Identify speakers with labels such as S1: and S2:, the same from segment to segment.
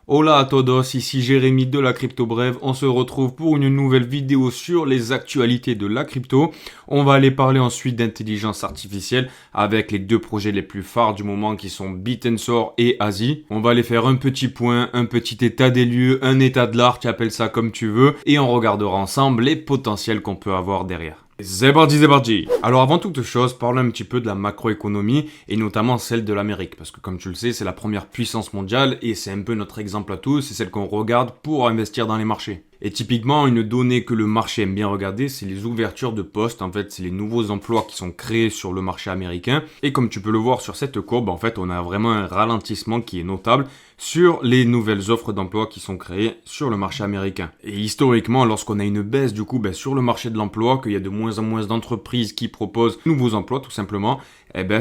S1: Hola a todos, ici Jérémy de la Crypto Brève. On se retrouve pour une nouvelle vidéo sur les actualités de la crypto. On va aller parler ensuite d'intelligence artificielle avec les deux projets les plus phares du moment qui sont Bitensor et Asie. On va aller faire un petit point, un petit état des lieux, un état de l'art, tu appelles ça comme tu veux, et on regardera ensemble les potentiels qu'on peut avoir derrière. C'est parti, c'est parti. Alors avant toute chose, parlons un petit peu de la macroéconomie et notamment celle de l'Amérique parce que comme tu le sais, c'est la première puissance mondiale et c'est un peu notre exemple à tous, c'est celle qu'on regarde pour investir dans les marchés. Et typiquement, une donnée que le marché aime bien regarder, c'est les ouvertures de postes. En fait, c'est les nouveaux emplois qui sont créés sur le marché américain. Et comme tu peux le voir sur cette courbe, en fait, on a vraiment un ralentissement qui est notable sur les nouvelles offres d'emploi qui sont créées sur le marché américain. Et historiquement, lorsqu'on a une baisse du coup sur le marché de l'emploi, qu'il y a de moins en moins d'entreprises qui proposent de nouveaux emplois tout simplement,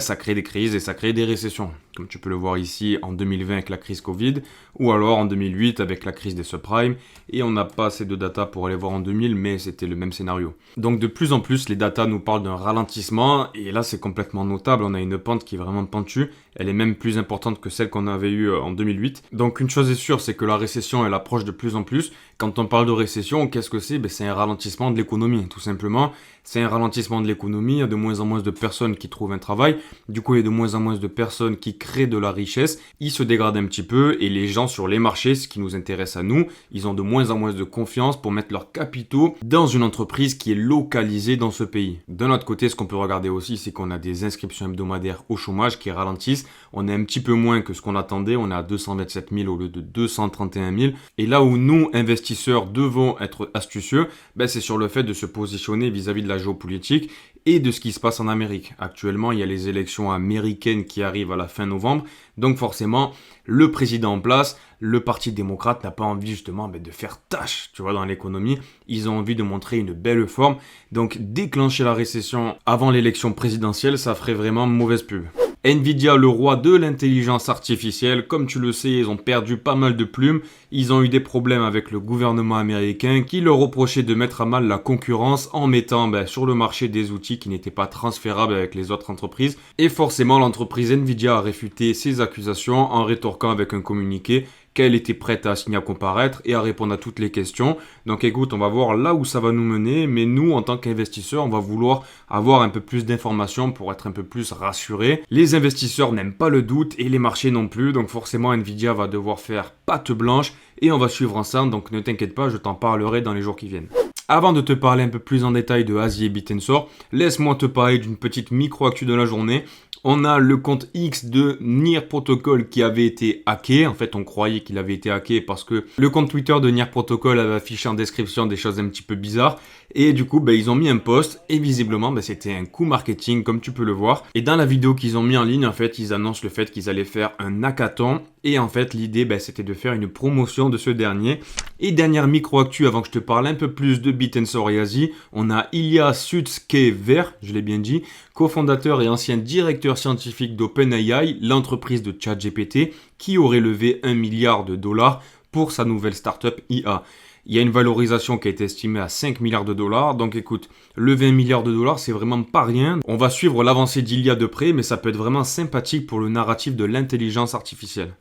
S1: ça crée des crises et ça crée des récessions. Comme tu peux le voir ici en 2020 avec la crise Covid, ou alors en 2008 avec la crise des subprimes, et on n'a pas assez de data pour aller voir en 2000, mais c'était le même scénario. Donc de plus en plus, les data nous parlent d'un ralentissement, et là c'est complètement notable, on a une pente qui est vraiment pentue, elle est même plus importante que celle qu'on avait eue en 2008. Donc une chose est sûre, c'est que la récession elle approche de plus en plus. Quand on parle de récession, qu'est-ce que c'est? C'est un ralentissement de l'économie, tout simplement. C'est un ralentissement de l'économie, il y a de moins en moins de personnes qui trouvent un travail, du coup il y a de moins en moins de personnes qui créent de la richesse, ils se dégradent un petit peu et les gens sur les marchés, ce qui nous intéresse à nous, ils ont de moins en moins de confiance pour mettre leurs capitaux dans une entreprise qui est localisée dans ce pays. D'un autre côté, ce qu'on peut regarder aussi, c'est qu'on a des inscriptions hebdomadaires au chômage qui ralentissent, on est un petit peu moins que ce qu'on attendait, on est à 227 000 au lieu de 231 000, et là où nous, investisseurs, devons être astucieux, c'est sur le fait de se positionner vis-à-vis de la géopolitique et de ce qui se passe en Amérique. Actuellement, il y a les élections américaines qui arrivent à la fin novembre, donc forcément, le président en place, le Parti démocrate n'a pas envie justement de faire tâche, tu vois, dans l'économie. Ils ont envie de montrer une belle forme, donc déclencher la récession avant l'élection présidentielle, ça ferait vraiment mauvaise pub. Nvidia, le roi de l'intelligence artificielle, comme tu le sais, ils ont perdu pas mal de plumes. Ils ont eu des problèmes avec le gouvernement américain qui leur reprochait de mettre à mal la concurrence en mettant sur le marché des outils qui n'étaient pas transférables avec les autres entreprises. Et forcément, l'entreprise Nvidia a réfuté ces accusations en rétorquant avec un communiqué qu'elle était prête à signer à comparaître et à répondre à toutes les questions. Donc écoute, on va voir là où ça va nous mener, mais nous, en tant qu'investisseurs, on va vouloir avoir un peu plus d'informations pour être un peu plus rassurés. Les investisseurs n'aiment pas le doute et les marchés non plus, donc forcément Nvidia va devoir faire patte blanche et on va suivre ensemble, donc ne t'inquiète pas, je t'en parlerai dans les jours qui viennent. Avant de te parler un peu plus en détail de Asie et Bitensor, laisse-moi te parler d'une petite micro-actu de la journée. On a le compte X de Near Protocol qui avait été hacké. En fait, on croyait qu'il avait été hacké parce que le compte Twitter de Near Protocol avait affiché en description des choses un petit peu bizarres. Et du coup, ils ont mis un post et visiblement, c'était un coup marketing comme tu peux le voir. Et dans la vidéo qu'ils ont mis en ligne, en fait, ils annoncent le fait qu'ils allaient faire un hackathon. Et en fait, l'idée, c'était de faire une promotion de ce dernier. Et dernière micro-actu avant que je te parle un peu plus de Bitensor et Asie, on a Ilya Sutskever, je l'ai bien dit, cofondateur et ancien directeur scientifique d'OpenAI, l'entreprise de ChatGPT, qui aurait levé 1 milliard de dollars pour sa nouvelle startup IA. Il y a une valorisation qui a été estimée à 5 milliards de dollars. Donc écoute, lever 1 milliard de dollars, c'est vraiment pas rien. On va suivre l'avancée d'Ilia de près, mais ça peut être vraiment sympathique pour le narratif de l'intelligence artificielle.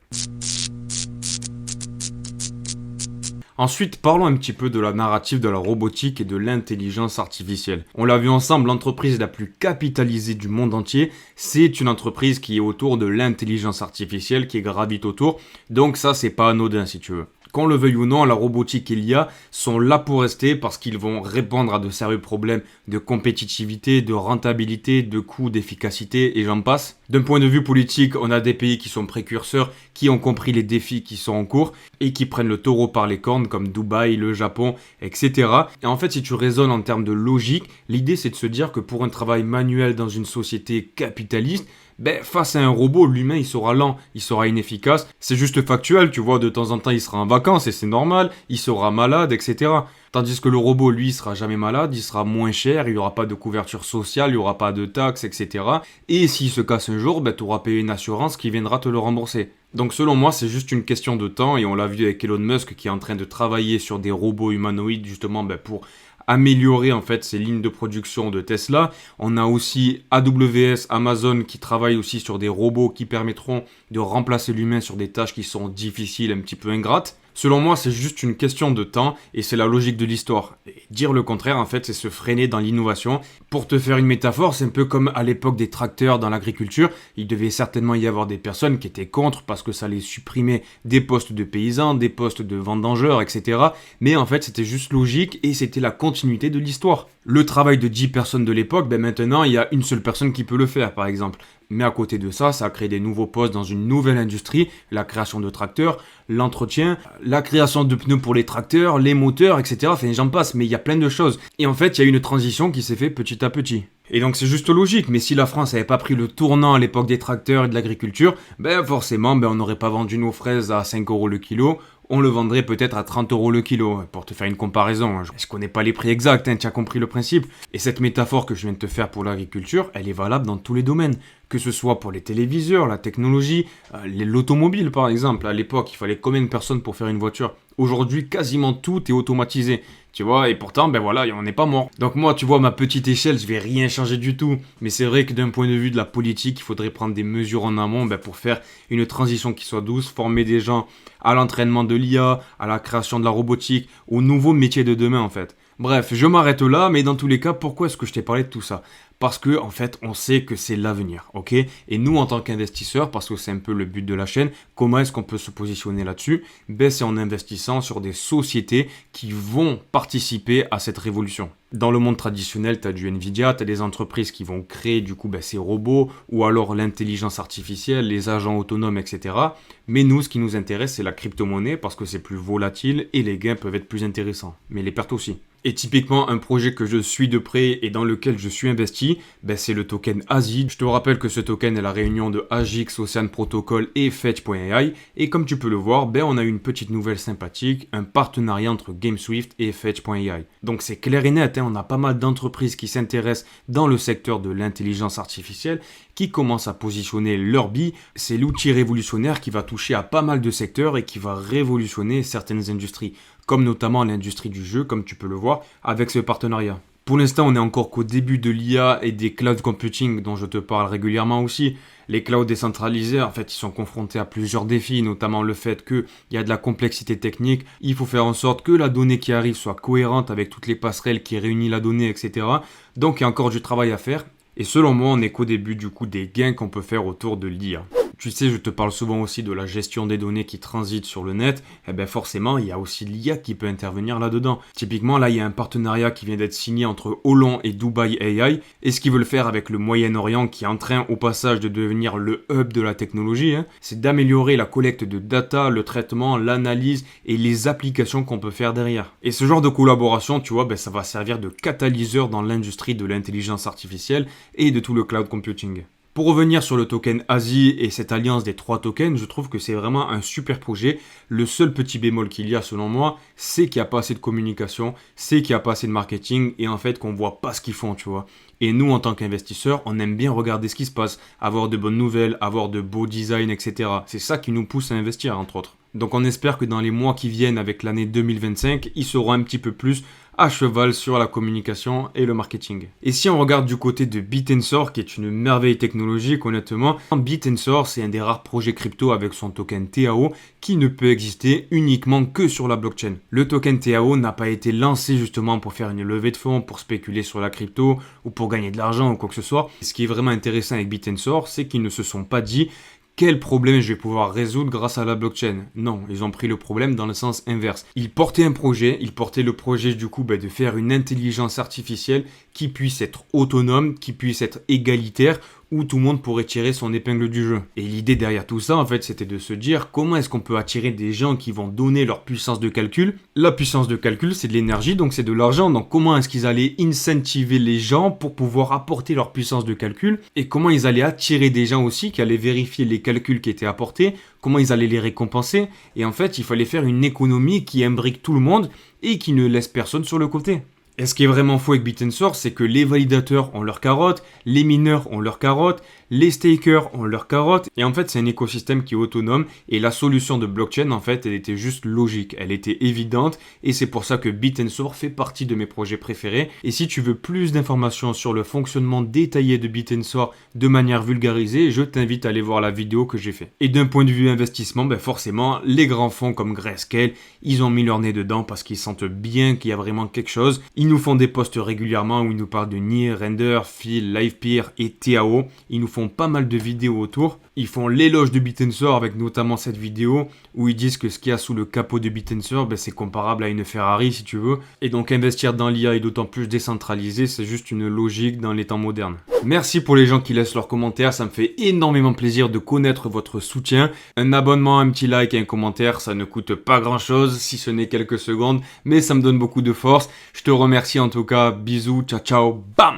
S1: Ensuite, parlons un petit peu de la narrative de la robotique et de l'intelligence artificielle. On l'a vu ensemble, l'entreprise la plus capitalisée du monde entier, c'est une entreprise qui est autour de l'intelligence artificielle, qui gravite autour. Donc ça, c'est pas anodin si tu veux. Qu'on le veuille ou non, la robotique et l'IA sont là pour rester parce qu'ils vont répondre à de sérieux problèmes de compétitivité, de rentabilité, de coût, d'efficacité et j'en passe. D'un point de vue politique, on a des pays qui sont précurseurs, qui ont compris les défis qui sont en cours et qui prennent le taureau par les cornes comme Dubaï, le Japon, etc. Et en fait, si tu raisonnes en termes de logique, l'idée c'est de se dire que pour un travail manuel dans une société capitaliste, face à un robot, l'humain, il sera lent, il sera inefficace. C'est juste factuel, tu vois, de temps en temps, il sera en vacances et c'est normal, il sera malade, etc. Tandis que le robot, lui, il sera jamais malade, il sera moins cher, il n'y aura pas de couverture sociale, il n'y aura pas de taxes, etc. Et s'il se casse un jour, tu auras payé une assurance qui viendra te le rembourser. Donc selon moi, c'est juste une question de temps et on l'a vu avec Elon Musk qui est en train de travailler sur des robots humanoïdes justement pour améliorer en fait ces lignes de production de Tesla. On a aussi AWS, Amazon qui travaillent aussi sur des robots qui permettront de remplacer l'humain sur des tâches qui sont difficiles, un petit peu ingrates. Selon moi, c'est juste une question de temps et c'est la logique de l'histoire. Et dire le contraire, en fait, c'est se freiner dans l'innovation. Pour te faire une métaphore, c'est un peu comme à l'époque des tracteurs dans l'agriculture. Il devait certainement y avoir des personnes qui étaient contre parce que ça les supprimait des postes de paysans, des postes de vendangeurs, etc. Mais en fait, c'était juste logique et c'était la continuité de l'histoire. Le travail de 10 personnes de l'époque, maintenant, il y a une seule personne qui peut le faire, par exemple. Mais à côté de ça, ça a créé des nouveaux postes dans une nouvelle industrie, la création de tracteurs, l'entretien, la création de pneus pour les tracteurs, les moteurs, etc. Enfin, j'en passe, mais il y a plein de choses. Et en fait, il y a une transition qui s'est faite petit à petit. Et donc c'est juste logique, mais si la France n'avait pas pris le tournant à l'époque des tracteurs et de l'agriculture, forcément, on n'aurait pas vendu nos fraises à 5 € le kilo, on le vendrait peut-être à 30 € le kilo, pour te faire une comparaison. Je connais pas les prix exacts, tu as compris le principe. Et cette métaphore que je viens de te faire pour l'agriculture, elle est valable dans tous les domaines. Que ce soit pour les téléviseurs, la technologie, l'automobile par exemple. À l'époque, il fallait combien de personnes pour faire une voiture? Aujourd'hui, quasiment tout est automatisé. Tu vois, et pourtant, on n'est pas mort. Donc moi, tu vois, à ma petite échelle, je vais rien changer du tout. Mais c'est vrai que d'un point de vue de la politique, il faudrait prendre des mesures en amont pour faire une transition qui soit douce, former des gens à l'entraînement de l'IA, à la création de la robotique, aux nouveaux métiers de demain en fait. Bref, je m'arrête là, mais dans tous les cas, pourquoi est-ce que je t'ai parlé de tout ça? Parce que, en fait, on sait que c'est l'avenir, ok? Et nous, en tant qu'investisseurs, parce que c'est un peu le but de la chaîne, comment est-ce qu'on peut se positionner là-dessus? C'est en investissant sur des sociétés qui vont participer à cette révolution. Dans le monde traditionnel, tu as du Nvidia, tu as des entreprises qui vont créer du coup ces robots, ou alors l'intelligence artificielle, les agents autonomes, etc. Mais nous, ce qui nous intéresse, c'est la crypto-monnaie, parce que c'est plus volatile et les gains peuvent être plus intéressants. Mais les pertes aussi. Et typiquement, un projet que je suis de près et dans lequel je suis investi, c'est le token ASI. Je te rappelle que ce token est la réunion de AGIX, Ocean Protocol et Fetch.ai. Et comme tu peux le voir, on a une petite nouvelle sympathique, un partenariat entre GameSwift et Fetch.ai. Donc c'est clair et net, on a pas mal d'entreprises qui s'intéressent dans le secteur de l'intelligence artificielle, qui commencent à positionner leur billes. C'est l'outil révolutionnaire qui va toucher à pas mal de secteurs et qui va révolutionner certaines industries, comme notamment l'industrie du jeu, comme tu peux le voir, avec ce partenariat. Pour l'instant, on est encore qu'au début de l'IA et des cloud computing dont je te parle régulièrement aussi. Les clouds décentralisés, en fait, ils sont confrontés à plusieurs défis, notamment le fait qu'il y a de la complexité technique. Il faut faire en sorte que la donnée qui arrive soit cohérente avec toutes les passerelles qui réunissent la donnée, etc. Donc, il y a encore du travail à faire. Et selon moi, on n'est qu'au début du coup des gains qu'on peut faire autour de l'IA. Tu sais, je te parle souvent aussi de la gestion des données qui transitent sur le net. Forcément, il y a aussi l'IA qui peut intervenir là-dedans. Typiquement, là, il y a un partenariat qui vient d'être signé entre Holon et Dubai AI. Et ce qu'ils veulent faire avec le Moyen-Orient, qui est en train au passage de devenir le hub de la technologie, c'est d'améliorer la collecte de data, le traitement, l'analyse et les applications qu'on peut faire derrière. Et ce genre de collaboration, tu vois, ça va servir de catalyseur dans l'industrie de l'intelligence artificielle et de tout le cloud computing. Pour revenir sur le token ASI et cette alliance des 3 tokens, je trouve que c'est vraiment un super projet. Le seul petit bémol qu'il y a selon moi, c'est qu'il n'y a pas assez de communication, c'est qu'il n'y a pas assez de marketing et en fait qu'on ne voit pas ce qu'ils font, tu vois. Et nous, en tant qu'investisseurs, on aime bien regarder ce qui se passe, avoir de bonnes nouvelles, avoir de beaux designs, etc. C'est ça qui nous pousse à investir, entre autres. Donc on espère que dans les mois qui viennent avec l'année 2025, ils seront un petit peu plus à cheval sur la communication et le marketing. Et si on regarde du côté de Bitensor, qui est une merveille technologique, honnêtement, Bitensor, c'est un des rares projets crypto avec son token TAO qui ne peut exister uniquement que sur la blockchain. Le token TAO n'a pas été lancé justement pour faire une levée de fonds, pour spéculer sur la crypto ou pour gagner de l'argent ou quoi que ce soit. Ce qui est vraiment intéressant avec Bitensor, c'est qu'ils ne se sont pas dit quel problème je vais pouvoir résoudre grâce à la blockchain. Non, ils ont pris le problème dans le sens inverse. Ils portaient un projet, ils portaient le projet du coup de faire une intelligence artificielle qui puisse être autonome, qui puisse être égalitaire, où tout le monde pourrait tirer son épingle du jeu. Et l'idée derrière tout ça, en fait, c'était de se dire comment est-ce qu'on peut attirer des gens qui vont donner leur puissance de calcul. La puissance de calcul, c'est de l'énergie, donc c'est de l'argent. Donc comment est-ce qu'ils allaient incentiver les gens pour pouvoir apporter leur puissance de calcul et comment ils allaient attirer des gens aussi qui allaient vérifier les calculs qui étaient apportés, comment ils allaient les récompenser. Et en fait, il fallait faire une économie qui imbrique tout le monde et qui ne laisse personne sur le côté. Et ce qui est vraiment fou avec Bitensor, c'est que les validateurs ont leur carotte, les mineurs ont leur carotte, les stakers ont leur carotte, et en fait c'est un écosystème qui est autonome, et la solution de blockchain en fait elle était juste logique, elle était évidente, et c'est pour ça que Bit&Sword fait partie de mes projets préférés. Et si tu veux plus d'informations sur le fonctionnement détaillé de Bit&Sword de manière vulgarisée, je t'invite à aller voir la vidéo que j'ai fait. Et d'un point de vue investissement, forcément les grands fonds comme Grayscale, ils ont mis leur nez dedans parce qu'ils sentent bien qu'il y a vraiment quelque chose. Ils nous font des posts régulièrement où ils nous parlent de Near, Render, Phil, Livepeer et TAO. Ils nous font pas mal de vidéos autour. Ils font l'éloge de Bit&Sword avec notamment cette vidéo où ils disent que ce qu'il y a sous le capot de Bit&Sword, c'est comparable à une Ferrari si tu veux. Et donc investir dans l'IA est d'autant plus décentralisé, c'est juste une logique dans les temps modernes. Merci pour les gens qui laissent leurs commentaires, ça me fait énormément plaisir de connaître votre soutien. Un abonnement, un petit like et un commentaire, ça ne coûte pas grand chose si ce n'est quelques secondes, mais ça me donne beaucoup de force. Je te remercie en tout cas, bisous, ciao ciao, bam!